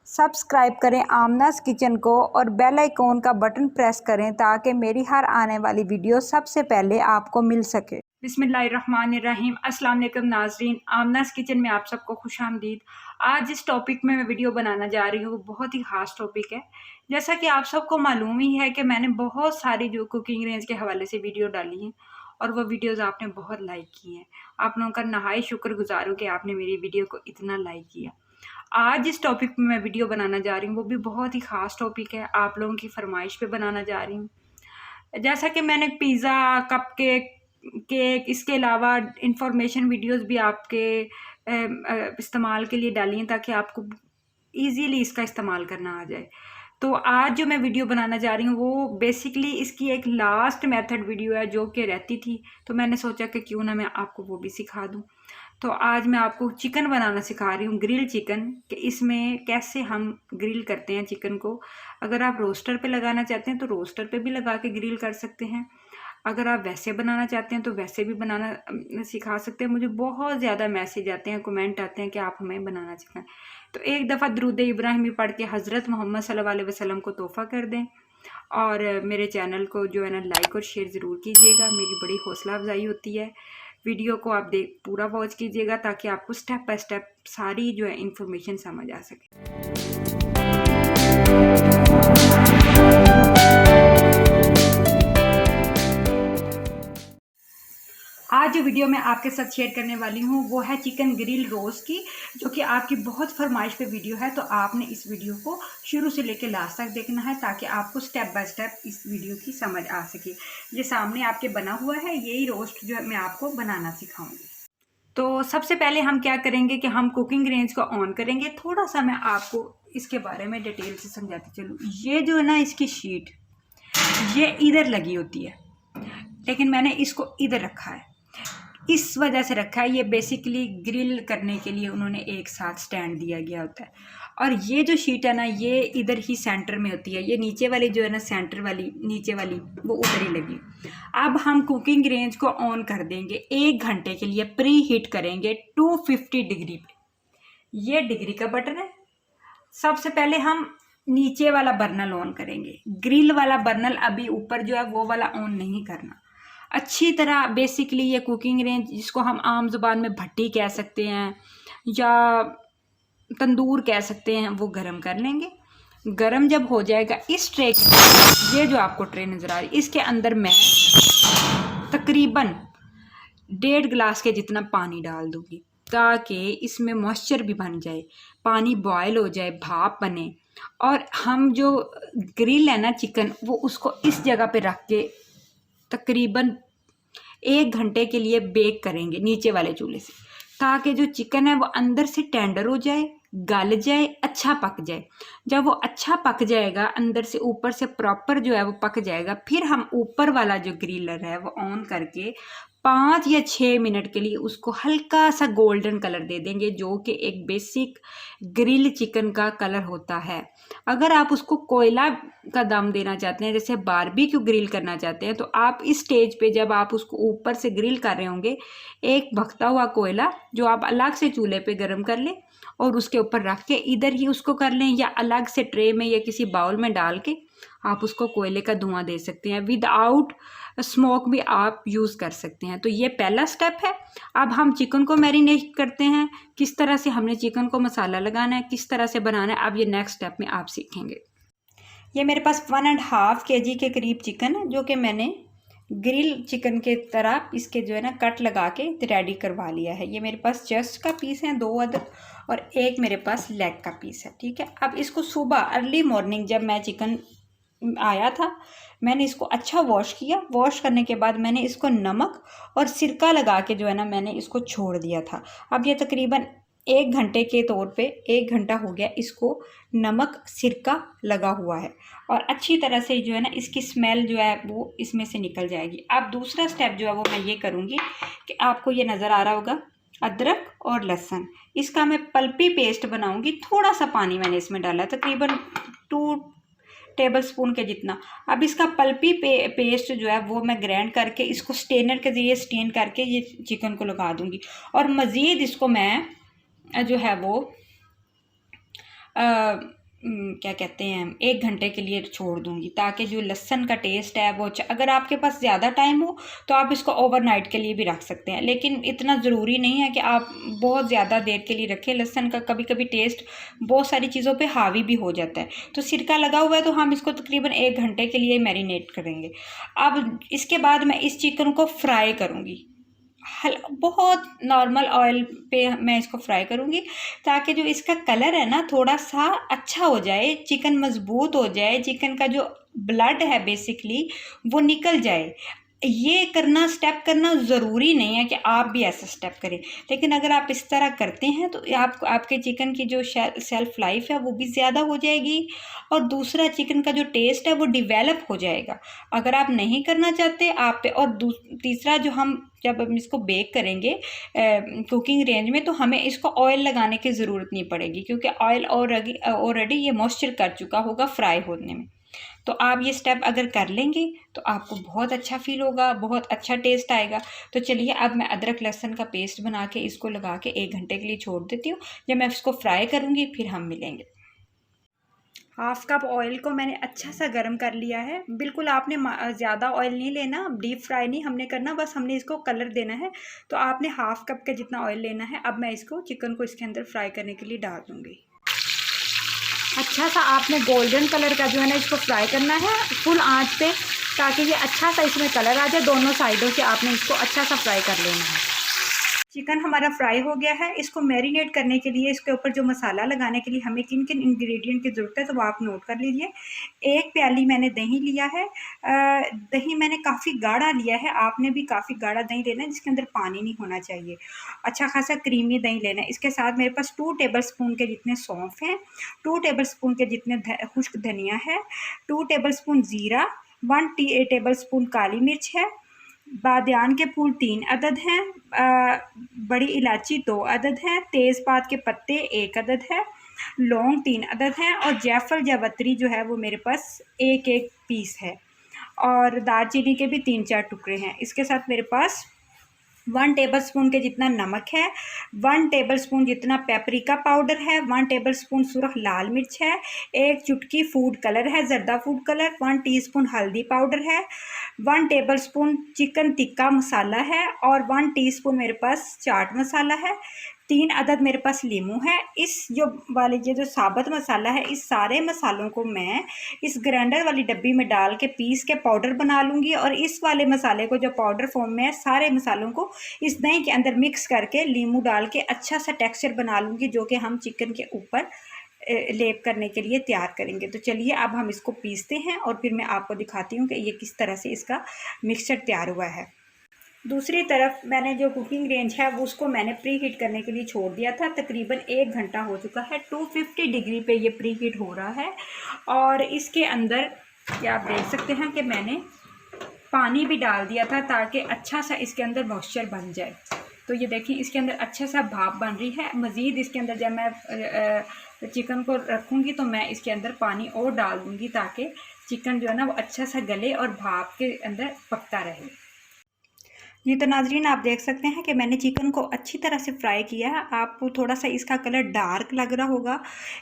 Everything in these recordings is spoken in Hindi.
सब्सक्राइब करें आमनास किचन को और बेल आइकॉन का बटन प्रेस करें ताकि मेरी हर आने वाली वीडियो सबसे पहले आपको मिल सके। बिस्मिल्लाहिर्रहमानिर्रहीम। अस्सलाम वालेकुम नाज़रीन, आमनास किचन में आप सबको खुशामदीद। आज जिस टॉपिक में मैं वीडियो बनाना जा रही हूँ वो बहुत ही ख़ास टॉपिक है। जैसा कि आप सबको मालूम ही है कि मैंने बहुत सारी जो कुकिंग रेंज के हवाले से वीडियो डाली हैं और वो वीडियोज़ आपने बहुत लाइक की हैं। आप लोगों का नहायत शुक्रगुजार हूँ कि आपने मेरी वीडियो को इतना लाइक किया। आज जिस टॉपिक पे मैं वीडियो बनाना जा रही हूँ वो भी बहुत ही ख़ास टॉपिक है, आप लोगों की फरमाइश पे बनाना जा रही हूँ। जैसा कि मैंने पिज़्ज़ा, कप केक, इसके अलावा इंफॉर्मेशन वीडियोस भी आपके इस्तेमाल के लिए डाली हैं ताकि आपको इजीली इसका इस्तेमाल करना आ जाए। तो आज जो मैं वीडियो बनाना जा रही हूँ वो बेसिकली इसकी एक लास्ट मेथड वीडियो है जो कि रहती थी, तो मैंने सोचा कि क्यों ना मैं आपको वो भी सिखा दूँ। तो आज मैं आपको चिकन बनाना सिखा रही हूँ, ग्रिल चिकन, कि इसमें कैसे हम ग्रिल करते हैं चिकन को। अगर आप रोस्टर पे लगाना चाहते हैं तो रोस्टर पे भी लगा के ग्रिल कर सकते हैं। अगर आप वैसे बनाना चाहते हैं तो वैसे भी बनाना सिखा सकते हैं। मुझे बहुत ज़्यादा मैसेज आते हैं, कमेंट आते हैं कि आप हमें बनाना सिखाएं। तो एक दफ़ा दुरूद इब्राहिमी पढ़ के हज़रत मोहम्मद सल्लल्लाहु अलैहि वसल्लम को तोहफ़ा कर दें और मेरे चैनल को जो है ना लाइक और शेयर ज़रूर कीजिएगा, मेरी बड़ी हौसला अफजाई होती है। वीडियो को आप पूरा वॉच कीजिएगा ताकि आपको स्टेप बाय स्टेप सारी जो है इंफॉर्मेशन समझ आ सके। आज जो वीडियो मैं आपके साथ शेयर करने वाली हूँ वो है चिकन ग्रिल रोस्ट की, जो कि आपकी बहुत फरमाइश पे वीडियो है। तो आपने इस वीडियो को शुरू से लेकर लास्ट तक देखना है ताकि आपको स्टेप बाय स्टेप इस वीडियो की समझ आ सके। ये सामने आपके बना हुआ है, यही रोस्ट जो है मैं आपको बनाना सिखाऊंगी। तो सबसे पहले हम क्या करेंगे कि हम कुकिंग रेंज को ऑन करेंगे। थोड़ा सा मैं आपको इसके बारे में डिटेल से समझाती चलूँ। ये जो है ना इसकी शीट ये इधर लगी होती है, लेकिन मैंने इसको इधर रखा है। इस वजह से रखा है, ये बेसिकली ग्रिल करने के लिए उन्होंने एक साथ स्टैंड दिया गया होता है। और ये जो शीट है ना ये इधर ही सेंटर में होती है। ये नीचे वाली जो है ना सेंटर वाली नीचे वाली वो उधर ही लगी। अब हम कुकिंग रेंज को ऑन कर देंगे, 1 घंटे के लिए प्री हीट करेंगे 250 डिग्री पे। ये डिग्री का बटन है। सबसे पहले हम नीचे वाला बर्नल ऑन करेंगे, ग्रिल वाला बर्नल अभी ऊपर जो है वो वाला ऑन नहीं करना। अच्छी तरह बेसिकली ये कुकिंग रेंज, जिसको हम आम जुबान में भट्टी कह सकते हैं या तंदूर कह सकते हैं, वो गरम कर लेंगे। गरम जब हो जाएगा इस ट्रे, ये जो आपको ट्रे नज़र आ रही है इसके अंदर मैं तकरीबन 1.5 गिलास के जितना पानी डाल दूँगी ताकि इसमें मॉइस्चर भी बन जाए, पानी बॉयल हो जाए, भाप बने। और हम जो ग्रिल है ना चिकन, वो उसको इस जगह पे रख के तकरीबन 1 घंटे के लिए बेक करेंगे नीचे वाले चूल्हे से, ताकि जो चिकन है वो अंदर से टेंडर हो जाए, गल जाए, अच्छा पक जाए। जब वो अच्छा पक जाएगा, अंदर से ऊपर से प्रॉपर जो है वो पक जाएगा, फिर हम ऊपर वाला जो ग्रिलर है वो ऑन करके 5 या 6 मिनट के लिए उसको हल्का सा गोल्डन कलर दे देंगे, जो कि एक बेसिक ग्रिल चिकन का कलर होता है। अगर आप उसको कोयला का दम देना चाहते हैं, जैसे बारबेक्यू ग्रिल करना चाहते हैं, तो आप इस स्टेज पे जब आप उसको ऊपर से ग्रिल कर रहे होंगे, एक भखता हुआ कोयला जो आप अलग से चूल्हे पे गर्म कर लें और उसके ऊपर रख के इधर ही उसको कर लें, या अलग से ट्रे में या किसी बाउल में डाल के आप उसको कोयले का धुआं दे सकते हैं। विदाउट स्मोक भी आप यूज़ कर सकते हैं। तो ये पहला स्टेप है। अब हम चिकन को मैरिनेट करते हैं, किस तरह से हमने चिकन को मसाला लगाना है, किस तरह से बनाना है, अब ये नेक्स्ट स्टेप में आप सीखेंगे। ये मेरे पास 1.5 kg के करीब चिकन है, जो कि मैंने ग्रिल चिकन के तरह इसके जो है ना कट लगा के रेडी करवा लिया है। ये मेरे पास चेस्ट का पीस है 2 अदद, और एक मेरे पास लेग का पीस है। ठीक है, अब इसको सुबह अर्ली मॉर्निंग जब मैं चिकन आया था, मैंने इसको अच्छा वॉश किया। वॉश करने के बाद मैंने इसको नमक और सिरका लगा के जो है ना मैंने इसको छोड़ दिया था। अब ये तकरीबन 1 घंटे के तौर पे 1 घंटा हो गया इसको नमक सिरका लगा हुआ है, और अच्छी तरह से जो है ना इसकी स्मेल जो है वो इसमें से निकल जाएगी। अब दूसरा स्टेप जो है वो मैं ये करूँगी कि आपको ये नज़र आ रहा होगा अदरक और लहसुन, इसका मैं पल्पी पेस्ट बनाऊँगी। थोड़ा सा पानी मैंने इसमें डाला है, तकरीबन 2 टेबल स्पून के जितना। अब इसका पल्पी पेस्ट जो है वो मैं ग्राइंड करके इसको स्टेनर के ज़रिए स्टेन करके ये चिकन को लगा दूँगी, और मज़ीद इसको मैं जो है वो क्या कहते हैं 1 घंटे के लिए छोड़ दूँगी, ताकि जो लहसुन का टेस्ट है वो अगर आपके पास ज़्यादा टाइम हो तो आप इसको ओवरनाइट के लिए भी रख सकते हैं, लेकिन इतना ज़रूरी नहीं है कि आप बहुत ज़्यादा देर के लिए रखें। लहसुन का कभी कभी टेस्ट बहुत सारी चीज़ों पे हावी भी हो जाता है। तो सिरका लगा हुआ है तो हम इसको तकरीबन 1 घंटे के लिए मैरिनेट करेंगे। अब इसके बाद मैं इस चिकन को फ्राई करूँगी, बहुत नॉर्मल ऑयल पे मैं इसको फ्राई करूँगी, ताकि जो इसका कलर है ना थोड़ा सा अच्छा हो जाए, चिकन मज़बूत हो जाए, चिकन का जो ब्लड है बेसिकली वो निकल जाए। ये करना, स्टेप करना ज़रूरी नहीं है कि आप भी ऐसा स्टेप करें, लेकिन अगर आप इस तरह करते हैं तो आपके चिकन की जो सेल्फ लाइफ है वो भी ज़्यादा हो जाएगी, और दूसरा चिकन का जो टेस्ट है वो डिवेलप हो जाएगा। अगर आप नहीं करना चाहते आप पे, और तीसरा जो जब हम इसको बेक करेंगे कुकिंग रेंज में, तो हमें इसको ऑयल लगाने की ज़रूरत नहीं पड़ेगी, क्योंकि ऑयल ऑलरेडी ये मॉइस्चर कर चुका होगा फ्राई होने में। तो आप ये स्टेप अगर कर लेंगे तो आपको बहुत अच्छा फील होगा, बहुत अच्छा टेस्ट आएगा। तो चलिए अब मैं अदरक लहसुन का पेस्ट बना के इसको लगा के 1 घंटे के लिए छोड़ देती हूँ। जब मैं इसको फ्राई करूँगी फिर हम मिलेंगे। हाफ कप ऑयल को मैंने अच्छा सा गर्म कर लिया है। बिल्कुल आपने ज़्यादा ऑयल नहीं लेना, डीप फ्राई नहीं हमने करना, बस हमने इसको कलर देना है। तो आपने हाफ कप के जितना ऑयल लेना है। अब मैं इसको चिकन को इसके अंदर फ्राई करने के लिए डाल दूँगी। अच्छा सा आपने गोल्डन कलर का जो है ना इसको फ्राई करना है फुल आंच पे, ताकि ये अच्छा सा इसमें कलर आ जाए। दोनों साइडों से आपने इसको अच्छा सा फ्राई कर लेना है। चिकन हमारा फ्राई हो गया है। इसको मैरिनेट करने के लिए, इसके ऊपर जो मसाला लगाने के लिए हमें किन किन इंग्रेडिएंट की ज़रूरत है तो वो आप नोट कर लीजिए। 1 प्याली मैंने दही लिया है। दही मैंने काफ़ी गाढ़ा लिया है, आपने भी काफ़ी गाढ़ा दही लेना है जिसके अंदर पानी नहीं होना चाहिए। अच्छा खासा क्रीमी दही लेना है। इसके साथ मेरे पास 2 टेबल स्पून के जितने सौंफ हैं, 2 टेबल स्पून के जितने खुश्क धनिया है, 2 टेबल स्पून ज़ीरा, 1 टेबल स्पून काली मिर्च है, बादियान के फूल 3 अदद हैं, बड़ी इलायची 2 अदद हैं, तेज़पात के पत्ते 1 अदद है, लौंग 3 अदद हैं, और जायफल जावित्री जो है वो मेरे पास 1 पीस है, और दालचीनी के भी 3-4 टुकड़े हैं। इसके साथ मेरे पास 1 टेबल स्पून के जितना नमक है, 1 टेबल स्पून जितना पेपरिका पाउडर है, 1 टेबल स्पून सुरख लाल मिर्च है, 1 चुटकी फूड कलर है, जर्दा फूड कलर, 1 टीस्पून हल्दी पाउडर है, 1 table spoon chicken tikka masala है, और 1 टीस्पून मेरे पास चाट मसाला है, 3 अदद मेरे पास लीमू है। इस ये जो साबुत मसाला है, इस सारे मसालों को मैं इस ग्राइंडर वाली डब्बी में डाल के पीस के पाउडर बना लूँगी, और इस वाले मसाले को जो पाउडर फॉर्म में है सारे मसालों को इस दही के अंदर मिक्स करके लीमू डाल के अच्छा सा टेक्सचर बना लूँगी, जो कि हम चिकन के ऊपर लेप करने के लिए तैयार करेंगे। तो चलिए अब हम इसको पीसते हैं और फिर मैं आपको दिखाती हूँ कि ये किस तरह से इसका मिक्सचर तैयार हुआ है। दूसरी तरफ मैंने जो कुकिंग रेंज है वो उसको मैंने प्री हीट करने के लिए छोड़ दिया था। तकरीबन 1 घंटा हो चुका है। 250 डिग्री पे ये प्री हीट हो रहा है, और इसके अंदर ये आप देख सकते हैं कि मैंने पानी भी डाल दिया था ताकि अच्छा सा इसके अंदर मॉइस्चर बन जाए। तो ये देखिए इसके अंदर अच्छा सा भाप बन रही है। मज़ीद इसके अंदर जब मैं चिकन को रखूँगी तो मैं इसके अंदर पानी और डाल दूँगी, ताकि चिकन जो है ना वो अच्छा सा गले और भाप के अंदर पकता रहे। ये तो नाजरीन आप देख सकते हैं कि मैंने चिकन को अच्छी तरह से फ्राई किया है। आपको थोड़ा सा इसका कलर डार्क लग रहा होगा,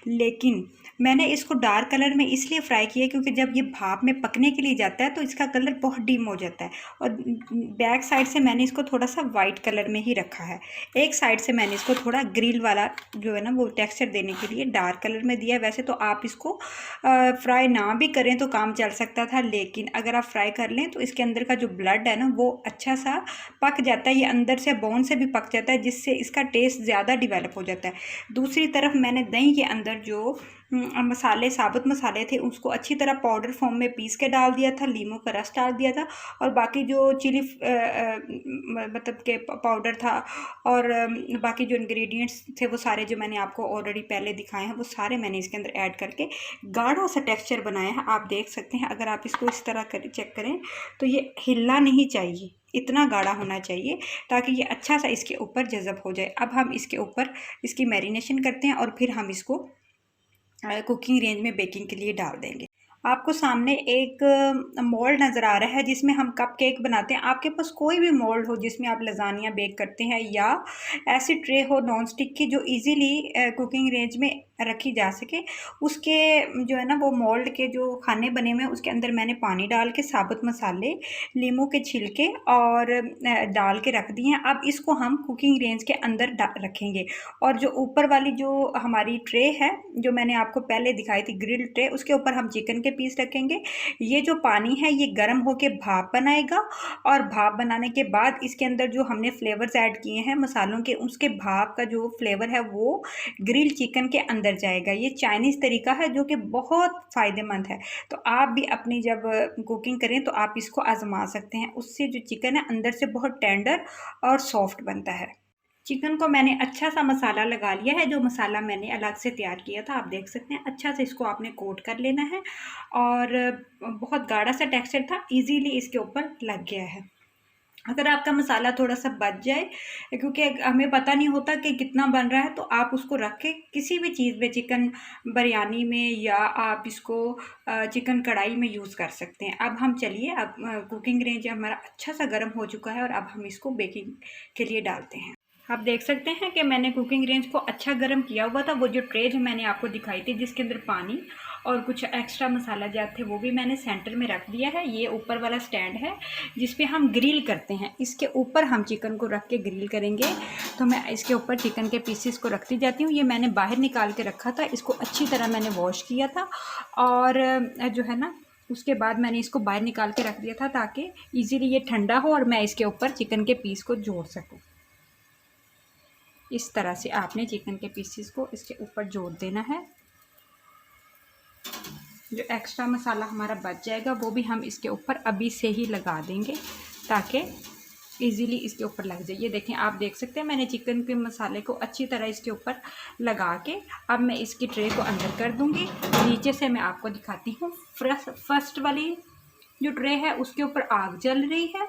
लेकिन मैंने इसको डार्क कलर में इसलिए फ्राई किया क्योंकि जब ये भाप में पकने के लिए जाता है तो इसका कलर बहुत डिम हो जाता है, और बैक साइड से मैंने इसको थोड़ा सा वाइट कलर में ही रखा है। एक साइड से मैंने इसको थोड़ा ग्रिल वाला जो है ना वो टेक्स्चर देने के लिए डार्क कलर में दिया। वैसे तो आप इसको फ्राई ना भी करें तो काम चल सकता था, लेकिन अगर आप फ्राई कर लें तो इसके अंदर का जो ब्लड है ना वो अच्छा सा पक जाता है, ये अंदर से बोन से भी पक जाता है, जिससे इसका टेस्ट ज़्यादा डेवलप हो जाता है। दूसरी तरफ मैंने दही के अंदर जो मसाले, साबुत मसाले थे उसको अच्छी तरह पाउडर फॉर्म में पीस के डाल दिया था, लीमू का रस डाल दिया था, और बाकी जो चिली मतलब के पाउडर था और बाकी जो इंग्रेडिएंट्स थे वो सारे जो मैंने आपको ऑलरेडी पहले दिखाए हैं वो सारे मैंने इसके अंदर ऐड करके गाढ़ा सा टेक्सचर बनाया है। आप देख सकते हैं, अगर आप इसको इस तरह चेक करें तो ये हिलना नहीं चाहिए, इतना गाढ़ा होना चाहिए ताकि ये अच्छा सा इसके ऊपर जज़ब हो जाए। अब हम इसके ऊपर इसकी मैरिनेशन करते हैं और फिर हम इसको कुकिंग रेंज में बेकिंग के लिए डाल देंगे। आप आपको सामने एक मोल्ड नज़र आ रहा है जिसमें हम कप केक बनाते हैं। आपके पास कोई भी मोल्ड हो जिसमें आप लजानिया बेक करते हैं, या ऐसी ट्रे हो नॉन स्टिक की जो इजीली कुकिंग रेंज में रखी जा सके, उसके जो है ना वो मोल्ड के जो खाने बने हुए हैं उसके अंदर मैंने पानी डाल के साबुत मसाले, नींबू के छिलके और डाल के रख दिए हैं। अब इसको हम कुकिंग रेंज के अंदर रखेंगे। और जो ऊपर वाली जो हमारी ट्रे है जो मैंने आपको पहले दिखाई थी ग्रिल ट्रे, उसके ऊपर हम चिकन के पीस रखेंगे। ये जो पानी है ये गर्म होके भाप बनाएगा, और भाप बनाने के बाद इसके अंदर जो हमने फ्लेवर्स ऐड किए हैं मसालों के, उसके भाप का जो फ्लेवर है वो ग्रिल चिकन के अंदर जाएगा। ये चाइनीज़ तरीका है जो कि बहुत फ़ायदेमंद है। तो आप भी अपनी जब कुकिंग करें तो आप इसको आजमा सकते हैं। उससे जो चिकन है अंदर से बहुत टेंडर और सॉफ्ट बनता है। चिकन को मैंने अच्छा सा मसाला लगा लिया है, जो मसाला मैंने अलग से तैयार किया था, आप देख सकते हैं। अच्छा से इसको आपने कोट कर लेना है, और बहुत गाढ़ा सा टेक्सचर था, इजीली इसके ऊपर लग गया है। अगर आपका मसाला थोड़ा सा बच जाए, क्योंकि हमें पता नहीं होता कि कितना बन रहा है, तो आप उसको रख के किसी भी चीज़ में, चिकन बिरयानी में, या आप इसको चिकन कढ़ाई में यूज़ कर सकते हैं। अब हम चलिए, अब कुकिंग रेंज हमारा अच्छा सा गर्म हो चुका है, और अब हम इसको बेकिंग के लिए डालते हैं। आप देख सकते हैं कि मैंने कुकिंग रेंज को अच्छा गर्म किया हुआ था। वो जो ट्रे जो मैंने आपको दिखाई थी जिसके अंदर पानी और कुछ एक्स्ट्रा मसाला जात थे, वो भी मैंने सेंटर में रख दिया है। ये ऊपर वाला स्टैंड है जिस पे हम ग्रिल करते हैं, इसके ऊपर हम चिकन को रख के ग्रिल करेंगे। तो मैं इसके ऊपर चिकन के पीसेस को रखती जाती हूँ। ये मैंने बाहर निकाल के रखा था, इसको अच्छी तरह मैंने वॉश किया था, और जो है ना उसके बाद मैंने इसको बाहर निकाल के रख दिया था ताकि ईज़िली ये ठंडा हो और मैं इसके ऊपर चिकन के पीस को जोड़ सकूँ। इस तरह से आपने चिकन के पीसेस को इसके ऊपर जोड़ देना है। जो एक्स्ट्रा मसाला हमारा बच जाएगा वो भी हम इसके ऊपर अभी से ही लगा देंगे ताकि इजीली इसके ऊपर लग जाए। ये देखें, आप देख सकते हैं मैंने चिकन के मसाले को अच्छी तरह इसके ऊपर लगा के अब मैं इसकी ट्रे को अंदर कर दूंगी। नीचे से मैं आपको दिखाती हूँ। फर्स्ट वाली जो ट्रे है उसके ऊपर आग जल रही है,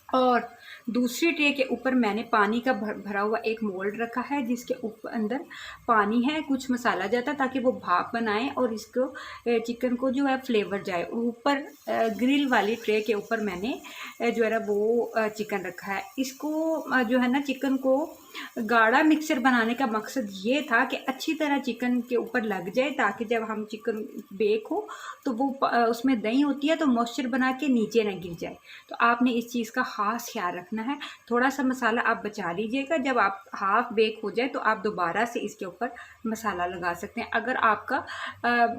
और दूसरी ट्रे के ऊपर मैंने पानी का भरा हुआ एक मोल्ड रखा है जिसके ऊपर अंदर पानी है, कुछ मसाला जाता ताकि वो भाप बनाए और इसको चिकन को जो है फ्लेवर जाए। ऊपर ग्रिल वाली ट्रे के ऊपर मैंने जो है ना वो चिकन रखा है। इसको जो है ना चिकन को गाढ़ा मिक्सचर बनाने का मकसद ये था कि अच्छी तरह चिकन के ऊपर लग जाए, ताकि जब हम चिकन बेक हो तो वो उसमें दही होती है तो मॉइस्चर बना के नीचे ना गिर जाए। तो आपने इस चीज़ का ख़ास ख्याल रखना है। थोड़ा सा मसाला आप बचा लीजिएगा, जब आप हाफ बेक हो जाए तो आप दोबारा से इसके ऊपर मसाला लगा सकते हैं। अगर आपका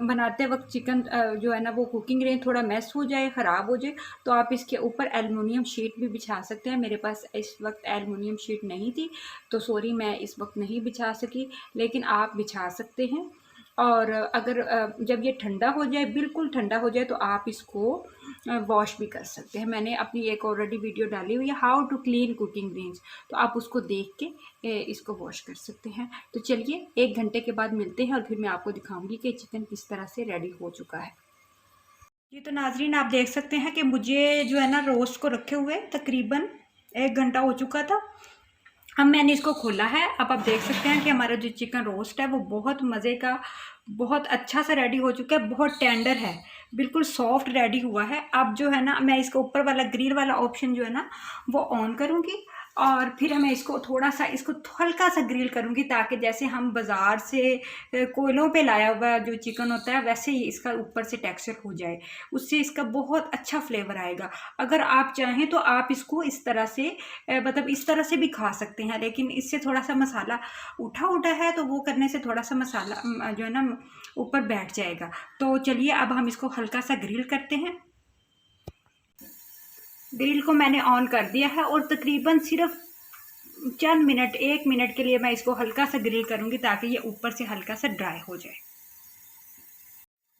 बनाते वक्त चिकन जो है ना वो कुकिंग रेंज थोड़ा मैस हो जाए, ख़राब हो जाए, तो आप इसके ऊपर एलुमिनियम शीट भी बिछा सकते हैं। मेरे पास इस वक्त एलुमिनियम शीट नहीं थी तो सॉरी मैं इस वक्त नहीं बिछा सकी, लेकिन आप बिछा सकते हैं। और अगर जब ये ठंडा हो जाए, बिल्कुल ठंडा हो जाए, तो आप इसको वॉश भी कर सकते हैं। मैंने अपनी एक ऑलरेडी वीडियो डाली हुई है how to clean cooking range, तो आप उसको देख के इसको वॉश कर सकते हैं। तो चलिए 1 घंटे के बाद मिलते हैं और फिर मैं आपको दिखाऊंगी कि चिकन किस तरह से रेडी हो चुका है। जी तो नाजरीन, आप देख सकते हैं कि मुझे जो है ना रोस्ट को रखे हुए तकरीबन 1 घंटा हो चुका था। अब मैंने इसको खोला है। अब आप देख सकते हैं कि हमारा जो चिकन रोस्ट है वो बहुत मज़े का, बहुत अच्छा सा रेडी हो चुका है, बहुत टेंडर है, बिल्कुल सॉफ्ट रेडी हुआ है। अब जो है ना मैं इसको ऊपर वाला ग्रिल वाला ऑप्शन जो है ना वो ऑन करूँगी, और फिर मैं इसको थोड़ा सा इसको हल्का सा ग्रिल करूँगी ताकि जैसे हम बाज़ार से कोयलों पे लाया हुआ जो चिकन होता है वैसे ही इसका ऊपर से टेक्सचर हो जाए, उससे इसका बहुत अच्छा फ्लेवर आएगा। अगर आप चाहें तो आप इसको इस तरह से मतलब इस तरह से भी खा सकते हैं, लेकिन इससे थोड़ा सा मसाला उठा है तो वो करने से थोड़ा सा मसाला जो है ना ऊपर बैठ जाएगा। तो चलिए अब हम इसको हल्का सा ग्रिल करते हैं। ग्रिल को मैंने ऑन कर दिया है और तकरीबन सिर्फ चंद मिनट, 1 मिनट के लिए मैं इसको हल्का सा ग्रिल करूँगी ताकि ये ऊपर से हल्का सा ड्राई हो जाए।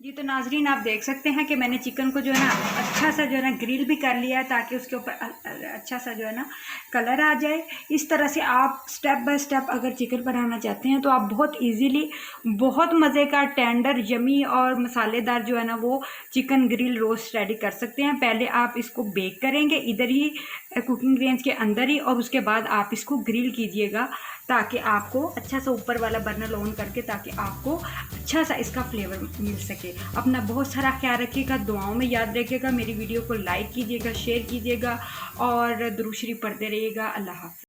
जी तो नाजरीन, आप देख सकते हैं कि मैंने चिकन को जो है ना अच्छा सा जो है ना ग्रिल भी कर लिया है ताकि उसके ऊपर अच्छा सा जो है ना कलर आ जाए। इस तरह से आप स्टेप बाय स्टेप अगर चिकन बनाना चाहते हैं तो आप बहुत इजीली, बहुत मज़े का टेंडर, यमी और मसालेदार जो है ना वो चिकन ग्रिल रोस्ट रेडी कर सकते हैं। पहले आप इसको बेक करेंगे इधर ही कुकिंग रेंज के अंदर ही, और उसके बाद आप इसको ग्रिल कीजिएगा ताकि आपको अच्छा सा ऊपर वाला बर्नर ऑन करके ताकि आपको अच्छा सा इसका फ्लेवर मिल सके। अपना बहुत सारा ख्याल रखिएगा, दुआओं में याद रखिएगा। मेरी वीडियो को लाइक कीजिएगा, शेयर कीजिएगा और दुरूद शरीफ पढ़ते रहिएगा। अल्लाह हाफ़िज़।